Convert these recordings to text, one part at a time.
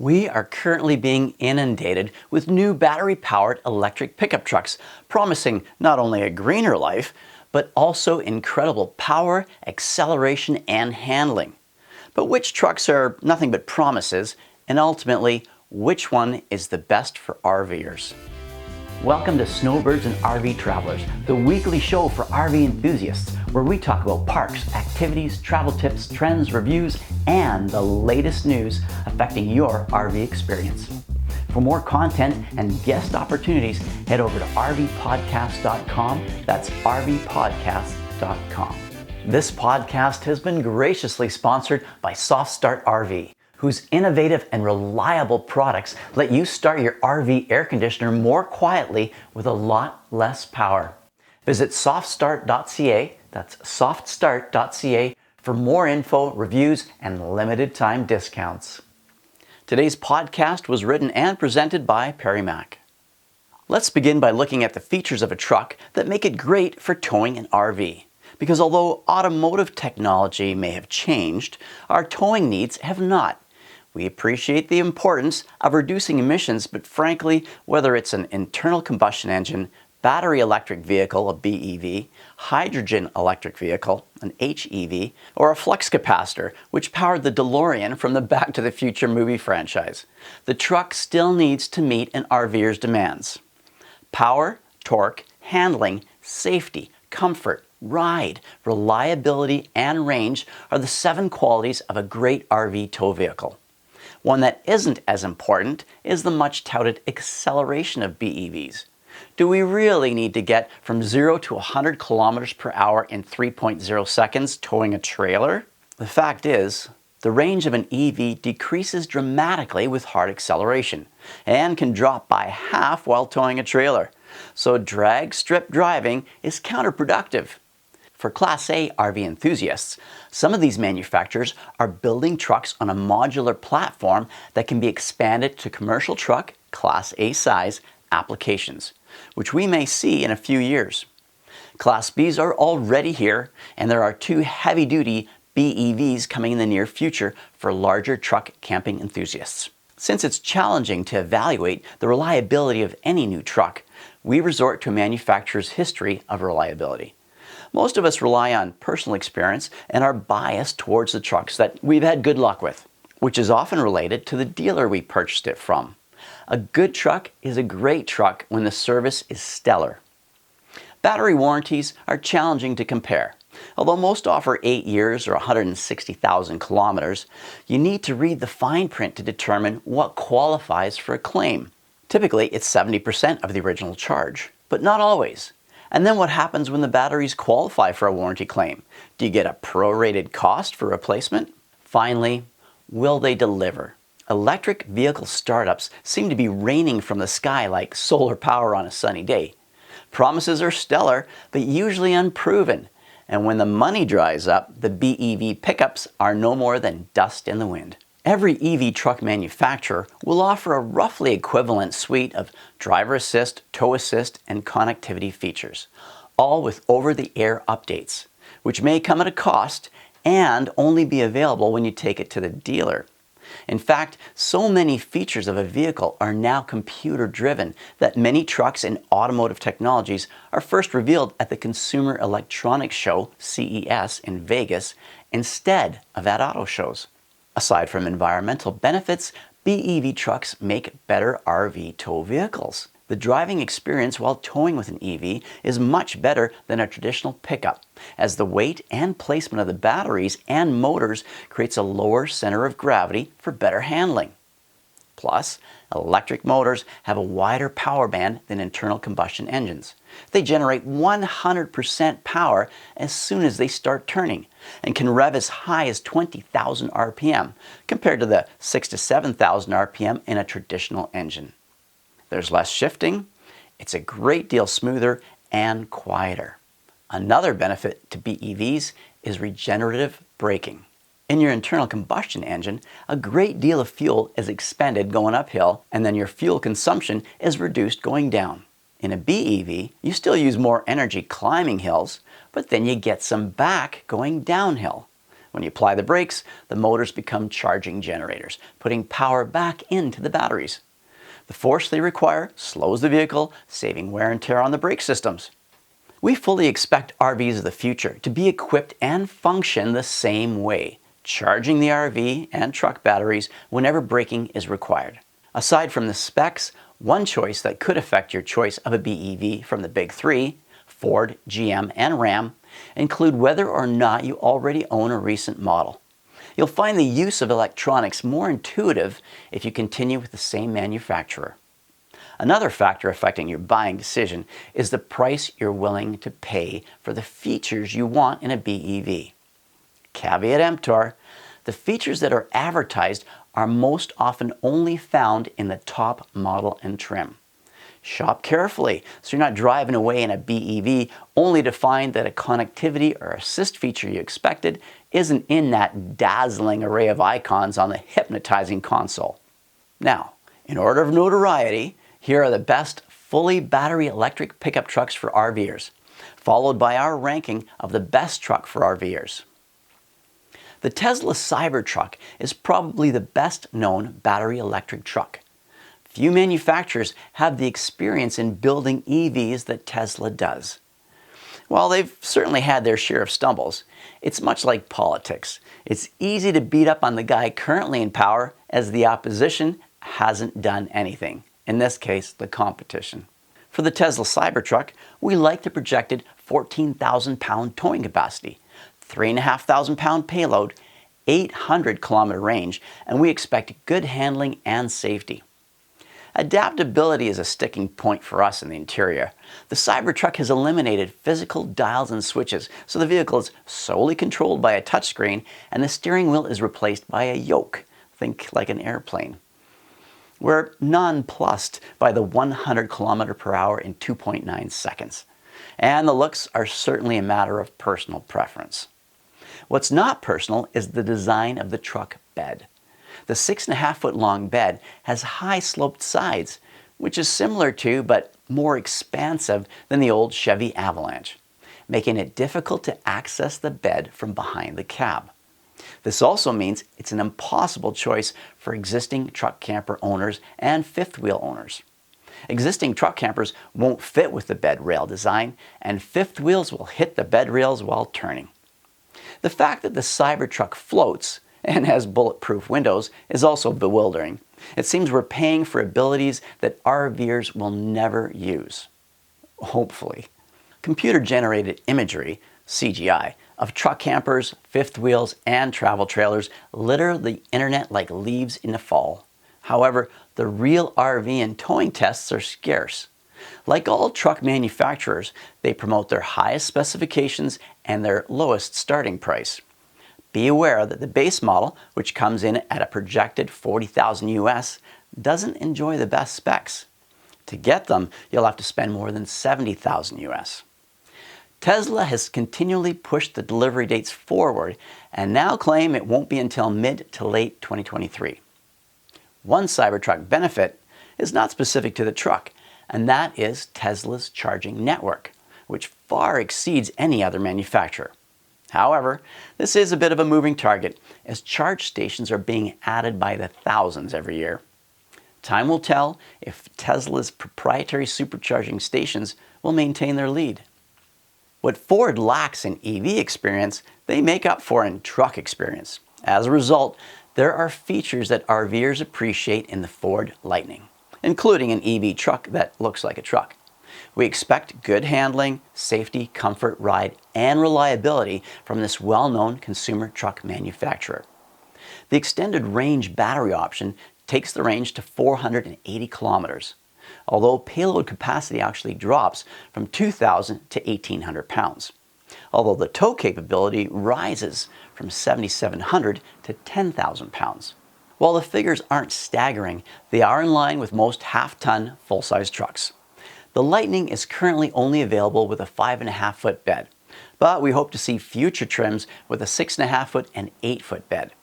We are currently being inundated with new battery-powered electric pickup trucks, promising not only a greener life, but also incredible power, acceleration, and handling. But which trucks are nothing but promises, and ultimately, which one is the best for RVers? Welcome to Snowbirds and RV Travelers, the weekly show for RV enthusiasts, where we talk about parks, activities, travel tips, trends, reviews, and the latest news affecting your RV experience. For more content and guest opportunities, head over to rvpodcast.com. That's rvpodcast.com. This podcast has been graciously sponsored by Soft Start RV, whose innovative and reliable products let you start your RV air conditioner more quietly with a lot less power. Visit softstart.ca, that's softstart.ca, for more info, reviews, and limited time discounts. Today's podcast was written and presented by Perry Mac. Let's begin by looking at the features of a truck that make it great for towing an RV. Because although automotive technology may have changed, our towing needs have not. We appreciate the importance of reducing emissions, but frankly, whether it's an internal combustion engine, battery electric vehicle, a BEV, hydrogen electric vehicle, an HEV, or a flux capacitor, which powered the DeLorean from the Back to the Future movie franchise, the truck still needs to meet an RVer's demands. Power, torque, handling, safety, comfort, ride, reliability, and range are the 7 qualities of a great RV tow vehicle. One that isn't as important is the much touted acceleration of BEVs. Do we really need to get from 0 to 100 kilometers per hour in 3.0 seconds towing a trailer? The fact is, the range of an EV decreases dramatically with hard acceleration and can drop by half while towing a trailer. So drag strip driving is counterproductive. For Class A RV enthusiasts, some of these manufacturers are building trucks on a modular platform that can be expanded to commercial truck, Class A size, applications, which we may see in a few years. Class Bs are already here, and there are 2 heavy-duty BEVs coming in the near future for larger truck camping enthusiasts. Since it's challenging to evaluate the reliability of any new truck, we resort to a manufacturer's history of reliability. Most of us rely on personal experience and are biased towards the trucks that we've had good luck with, which is often related to the dealer we purchased it from. A good truck is a great truck when the service is stellar. Battery warranties are challenging to compare. Although most offer 8 years or 160,000 kilometers, you need to read the fine print to determine what qualifies for a claim. Typically, it's 70% of the original charge, but not always. And then what happens when the batteries qualify for a warranty claim? Do you get a prorated cost for replacement? Finally, will they deliver? Electric vehicle startups seem to be raining from the sky like solar power on a sunny day. Promises are stellar, but usually unproven. And when the money dries up, the BEV pickups are no more than dust in the wind. Every EV truck manufacturer will offer a roughly equivalent suite of driver assist, tow assist, and connectivity features, all with over-the-air updates, which may come at a cost and only be available when you take it to the dealer. In fact, so many features of a vehicle are now computer-driven that many trucks and automotive technologies are first revealed at the Consumer Electronics Show, CES, in Vegas, instead of at auto shows. Aside from environmental benefits, BEV trucks make better RV tow vehicles. The driving experience while towing with an EV is much better than a traditional pickup, as the weight and placement of the batteries and motors creates a lower center of gravity for better handling. Plus, electric motors have a wider power band than internal combustion engines. They generate 100% power as soon as they start turning and can rev as high as 20,000 RPM compared to the 6,000 to 7,000 RPM in a traditional engine. There's less shifting, it's a great deal smoother and quieter. Another benefit to BEVs is regenerative braking. In your internal combustion engine, a great deal of fuel is expended going uphill, and then your fuel consumption is reduced going down. In a BEV, you still use more energy climbing hills, but then you get some back going downhill. When you apply the brakes, the motors become charging generators, putting power back into the batteries. The force they require slows the vehicle, saving wear and tear on the brake systems. We fully expect RVs of the future to be equipped and function the same way, charging the RV and truck batteries whenever braking is required. Aside from the specs, one choice that could affect your choice of a BEV from the big three, Ford, GM, and Ram, include whether or not you already own a recent model. You'll find the use of electronics more intuitive if you continue with the same manufacturer. Another factor affecting your buying decision is the price you're willing to pay for the features you want in a BEV. Caveat emptor, the features that are advertised are most often only found in the top model and trim. Shop carefully so you're not driving away in a BEV only to find that a connectivity or assist feature you expected isn't in that dazzling array of icons on the hypnotizing console. Now, in order of notoriety, here are the best fully battery electric pickup trucks for RVers, followed by our ranking of the best truck for RVers. The Tesla Cybertruck is probably the best known battery electric truck. Few manufacturers have the experience in building EVs that Tesla does. While they've certainly had their share of stumbles, it's much like politics. It's easy to beat up on the guy currently in power as the opposition hasn't done anything. In this case, the competition. For the Tesla Cybertruck, we like the projected 14,000-pound towing capacity, 3,500-pound payload, 800-kilometer range, and we expect good handling and safety. Adaptability is a sticking point for us in the interior. The Cybertruck has eliminated physical dials and switches, so the vehicle is solely controlled by a touchscreen and the steering wheel is replaced by a yoke. Think like an airplane. We're nonplussed by the 100 km per hour in 2.9 seconds. And the looks are certainly a matter of personal preference. What's not personal is the design of the truck bed. The 6.5-foot long bed has high sloped sides, which is similar to but more expansive than the old Chevy Avalanche, making it difficult to access the bed from behind the cab. This also means it's an impossible choice for existing truck camper owners and fifth wheel owners. Existing truck campers won't fit with the bed rail design, and fifth wheels will hit the bed rails while turning. The fact that the Cybertruck floats and has bulletproof windows is also bewildering. It seems we're paying for abilities that RVers will never use. Hopefully. Computer-generated imagery, CGI, of truck campers, fifth wheels, and travel trailers litter the internet like leaves in the fall. However, the real RV and towing tests are scarce. Like all truck manufacturers, they promote their highest specifications and their lowest starting price. Be aware that the base model, which comes in at a projected $40,000 US, doesn't enjoy the best specs. To get them, you'll have to spend more than $70,000 US. Tesla has continually pushed the delivery dates forward and now claim it won't be until mid to late 2023. One Cybertruck benefit is not specific to the truck, and that is Tesla's charging network, which far exceeds any other manufacturer. However, this is a bit of a moving target as charge stations are being added by the thousands every year. Time will tell if Tesla's proprietary supercharging stations will maintain their lead. What Ford lacks in EV experience, they make up for in truck experience. As a result, there are features that RVers appreciate in the Ford Lightning, including an EV truck that looks like a truck. We expect good handling, safety, comfort, ride, and reliability from this well-known consumer truck manufacturer. The extended range battery option takes the range to 480 kilometers, although payload capacity actually drops from 2,000 to 1,800 pounds, although the tow capability rises from 7,700 to 10,000 pounds. While the figures aren't staggering, they are in line with most half-ton full-size trucks. The Lightning is currently only available with a 5.5-foot bed, but we hope to see future trims with a 6.5-foot and 8-foot bed.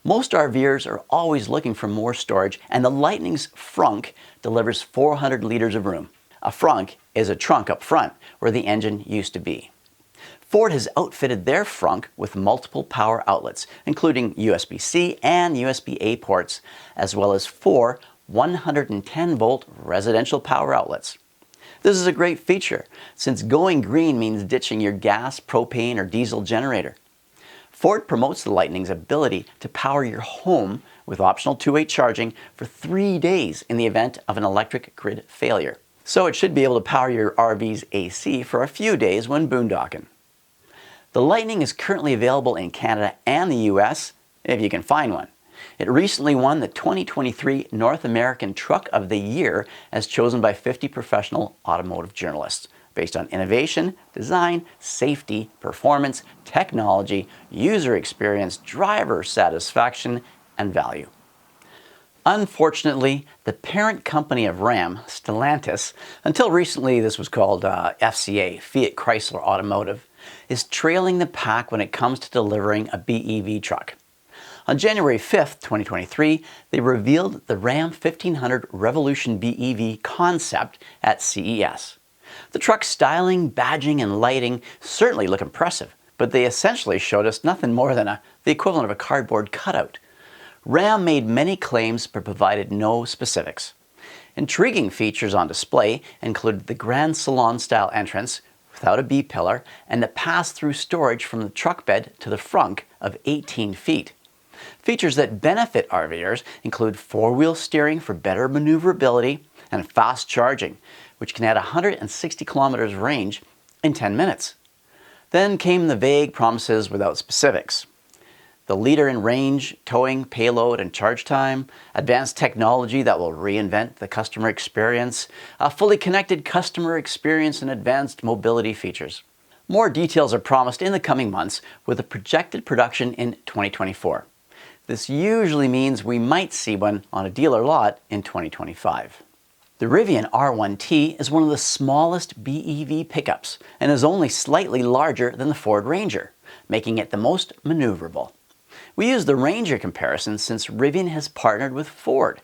Most RVers are always looking for more storage, and the Lightning's frunk delivers 400 liters of room. A frunk is a trunk up front where the engine used to be. Ford has outfitted their frunk with multiple power outlets, including USB-C and USB-A ports, as well as 4 110-volt residential power outlets. This is a great feature, since going green means ditching your gas, propane, or diesel generator. Ford promotes the Lightning's ability to power your home with optional two-way charging for 3 days in the event of an electric grid failure. So it should be able to power your RV's AC for a few days when boondocking. The Lightning is currently available in Canada and the US, if you can find one. It recently won the 2023 North American Truck of the Year as chosen by 50 professional automotive journalists, based on innovation, design, safety, performance, technology, user experience, driver satisfaction, and value. Unfortunately, the parent company of Ram, Stellantis, until recently this was called FCA, Fiat Chrysler Automotive, is trailing the pack when it comes to delivering a BEV truck. On January 5th, 2023, they revealed the Ram 1500 Revolution BEV concept at CES. The truck's styling, badging, and lighting certainly look impressive, but they essentially showed us nothing more than the equivalent of a cardboard cutout. Ram made many claims but provided no specifics. Intriguing features on display included the Grand Salon-style entrance without a B-pillar and the pass-through storage from the truck bed to the frunk of 18 feet. Features that benefit RVers include four-wheel steering for better maneuverability and fast charging, which can add 160 kilometers range in 10 minutes. Then came the vague promises without specifics. The leader in range, towing, payload, and charge time, advanced technology that will reinvent the customer experience, a fully connected customer experience, and advanced mobility features. More details are promised in the coming months with a projected production in 2024. This usually means we might see one on a dealer lot in 2025. The Rivian R1T is one of the smallest BEV pickups and is only slightly larger than the Ford Ranger, making it the most maneuverable. We use the Ranger comparison since Rivian has partnered with Ford.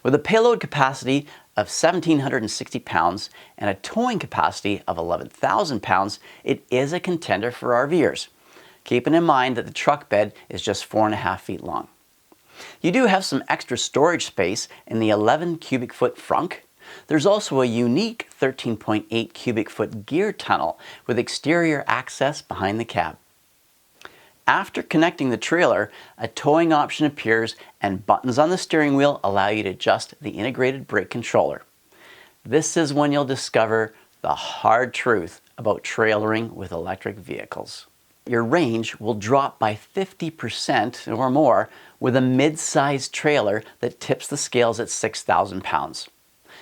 With a payload capacity of 1,760 pounds and a towing capacity of 11,000 pounds, it is a contender for RVers, keeping in mind that the truck bed is just 4.5 feet long. You do have some extra storage space in the 11 cubic foot frunk. There's also a unique 13.8 cubic foot gear tunnel with exterior access behind the cab. After connecting the trailer, a towing option appears and buttons on the steering wheel allow you to adjust the integrated brake controller. This is when you'll discover the hard truth about trailering with electric vehicles. Your range will drop by 50% or more with a mid-sized trailer that tips the scales at 6,000 pounds.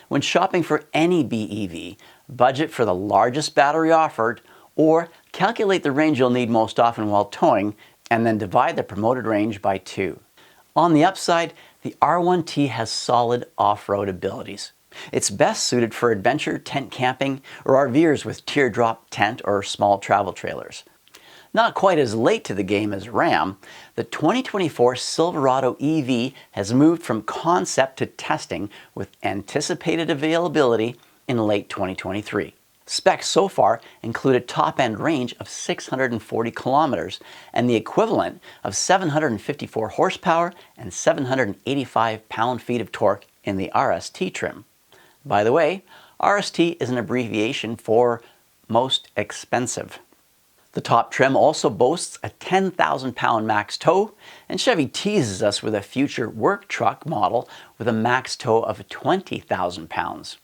When shopping for any BEV, budget for the largest battery offered or calculate the range you'll need most often while towing and then divide the promoted range by 2. On the upside, the R1T has solid off-road abilities. It's best suited for adventure, tent camping, or RVers with teardrop tent or small travel trailers. Not quite as late to the game as Ram, the 2024 Silverado EV has moved from concept to testing with anticipated availability in late 2023. Specs so far include a top-end range of 640 kilometers and the equivalent of 754 horsepower and 785 pound-feet of torque in the RST trim. By the way, RST is an abbreviation for most expensive. The top trim also boasts a 10,000 pound max tow, and Chevy teases us with a future work truck model with a max tow of 20,000 pounds.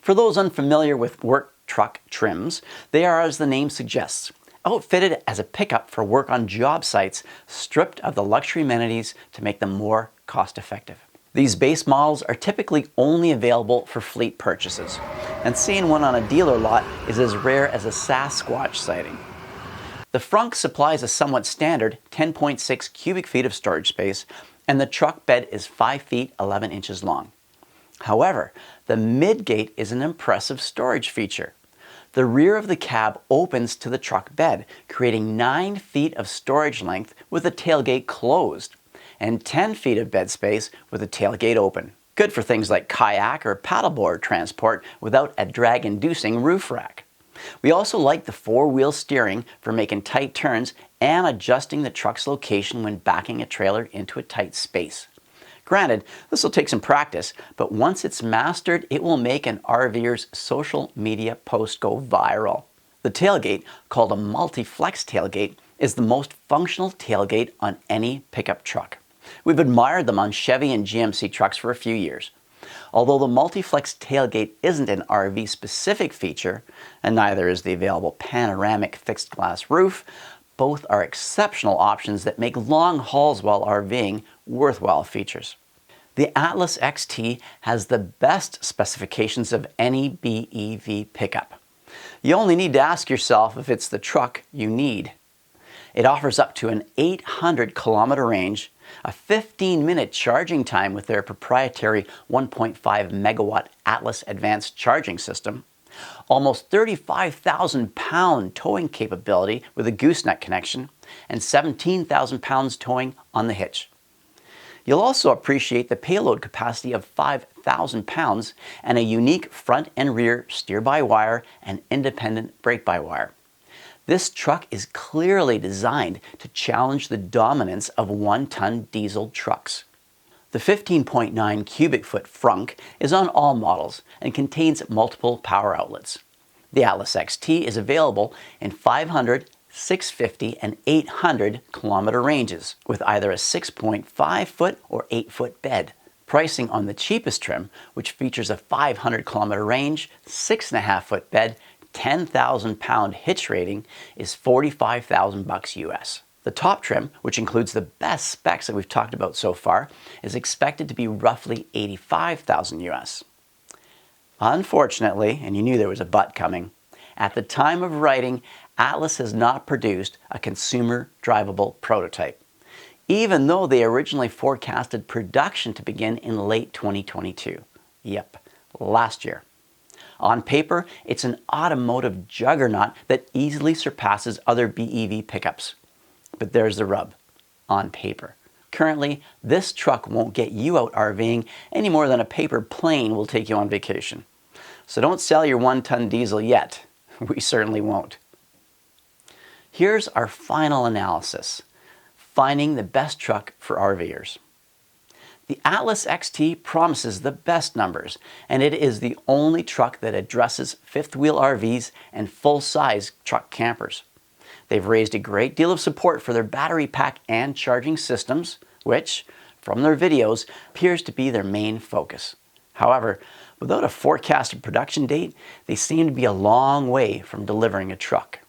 For those unfamiliar with work truck trims, they are, as the name suggests, outfitted as a pickup for work on job sites, stripped of the luxury amenities to make them more cost-effective. These base models are typically only available for fleet purchases, and seeing one on a dealer lot is as rare as a Sasquatch sighting. The frunk supplies a somewhat standard 10.6 cubic feet of storage space, and the truck bed is 5 feet 11 inches long. However, the midgate is an impressive storage feature. The rear of the cab opens to the truck bed, creating 9 feet of storage length with the tailgate closed, and 10 feet of bed space with the tailgate open. Good for things like kayak or paddleboard transport without a drag-inducing roof rack. We also like the four-wheel steering for making tight turns and adjusting the truck's location when backing a trailer into a tight space. Granted, this will take some practice, but once it's mastered, it will make an RVer's social media post go viral. The tailgate, called a multi-flex tailgate, is the most functional tailgate on any pickup truck. We've admired them on Chevy and GMC trucks for a few years. Although the multi-flex tailgate isn't an RV-specific feature, and neither is the available panoramic fixed glass roof, both are exceptional options that make long hauls while RVing worthwhile features. The Atlis XT has the best specifications of any BEV pickup. You only need to ask yourself if it's the truck you need. It offers up to an 800-kilometer range, a 15-minute charging time with their proprietary 1.5 megawatt Atlis advanced charging system, almost 35,000 pound towing capability with a gooseneck connection, and 17,000 pounds towing on the hitch. You'll also appreciate the payload capacity of 5,000 pounds and a unique front and rear steer-by-wire and independent brake-by-wire. This truck is clearly designed to challenge the dominance of one-ton diesel trucks. The 15.9 cubic foot frunk is on all models and contains multiple power outlets. The Atlis XT is available in 500, 650, and 800 kilometer ranges with either a 6.5 foot or 8 foot bed. Pricing on the cheapest trim, which features a 500 kilometer range, 6.5 foot bed, 10,000 pound hitch rating, is $45,000 US. The top trim, which includes the best specs that we've talked about so far, is expected to be roughly $85,000 US. Unfortunately, and you knew there was a but coming, at the time of writing, Atlis has not produced a consumer drivable prototype, even though they originally forecasted production to begin in late 2022. Yep, last year. On paper, it's an automotive juggernaut that easily surpasses other BEV pickups. But there's the rub. On paper. Currently, this truck won't get you out RVing any more than a paper plane will take you on vacation. So don't sell your one-ton diesel yet. We certainly won't. Here's our final analysis. Finding the best truck for RVers. The Atlis XT promises the best numbers, and it is the only truck that addresses fifth-wheel RVs and full-size truck campers. They've raised a great deal of support for their battery pack and charging systems, which, from their videos, appears to be their main focus. However, without a forecasted production date, they seem to be a long way from delivering a truck.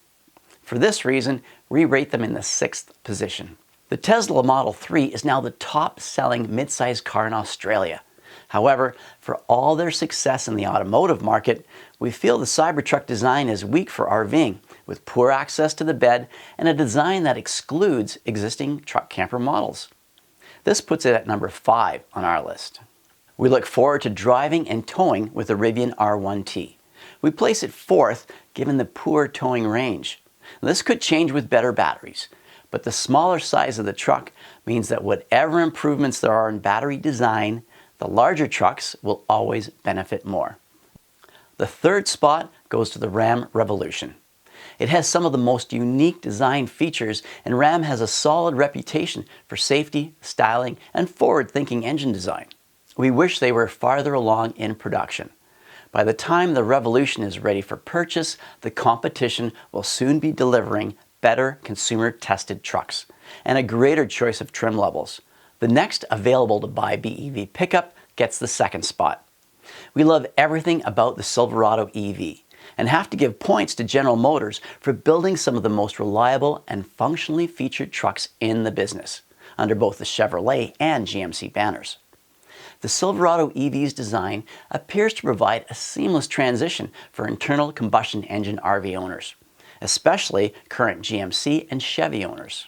For this reason, we rate them in the 6th position. The Tesla Model 3 is now the top-selling mid-size car in Australia. However, for all their success in the automotive market, we feel the Cybertruck design is weak for RVing, with poor access to the bed and a design that excludes existing truck camper models. This puts it at number 5 on our list. We look forward to driving and towing with the Rivian R1T. We place it 4th given the poor towing range. This could change with better batteries, but the smaller size of the truck means that whatever improvements there are in battery design, the larger trucks will always benefit more. The 3rd spot goes to the Ram Revolution. It has some of the most unique design features, and Ram has a solid reputation for safety, styling, and forward-thinking engine design. We wish they were farther along in production. By the time the Revolution is ready for purchase, the competition will soon be delivering better consumer-tested trucks and a greater choice of trim levels. The next available to buy BEV pickup gets the 2nd spot. We love everything about the Silverado EV and have to give points to General Motors for building some of the most reliable and functionally featured trucks in the business, under both the Chevrolet and GMC banners. The Silverado EV's design appears to provide a seamless transition for internal combustion engine RV owners, especially current GMC and Chevy owners.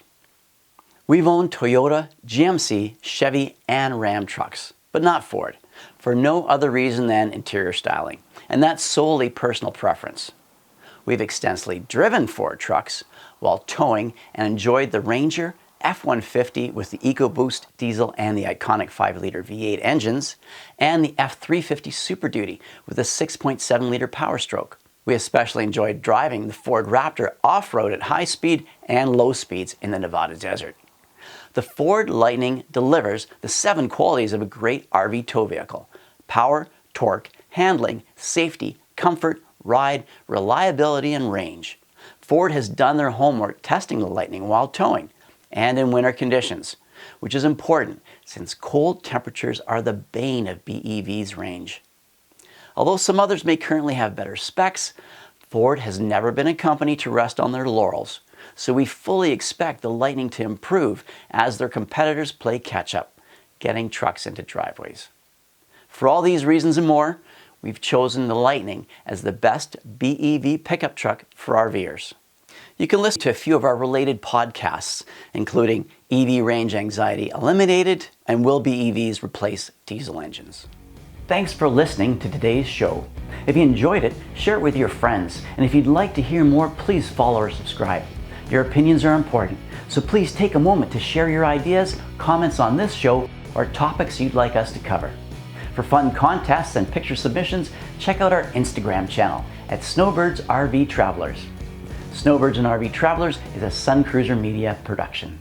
We've owned Toyota, GMC, Chevy, and Ram trucks, but not Ford, for no other reason than interior styling, and that's solely personal preference. We've extensively driven Ford trucks while towing and enjoyed the Ranger, F-150 with the EcoBoost diesel and the iconic 5-liter V8 engines, and the F-350 Super Duty with a 6.7-liter Power Stroke. We especially enjoyed driving the Ford Raptor off-road at high speed and low speeds in the Nevada desert. The Ford Lightning delivers the 7 qualities of a great RV tow vehicle: power, torque, handling, safety, comfort, ride, reliability, and range. Ford has done their homework testing the Lightning while towing and in winter conditions, which is important since cold temperatures are the bane of BEV's range. Although some others may currently have better specs, Ford has never been a company to rest on their laurels, so we fully expect the Lightning to improve as their competitors play catch-up, getting trucks into driveways. For all these reasons and more, we've chosen the Lightning as the best BEV pickup truck for RVers. You can listen to a few of our related podcasts, including EV Range Anxiety Eliminated and Will BEVs Replace Diesel Engines? Thanks for listening to today's show. If you enjoyed it, share it with your friends. And if you'd like to hear more, please follow or subscribe. Your opinions are important, so please take a moment to share your ideas, comments on this show, or topics you'd like us to cover. For fun contests and picture submissions, check out our Instagram channel at Snowbirds RV Travelers. Snowbirds and RV Travelers is a Sun Cruiser Media production.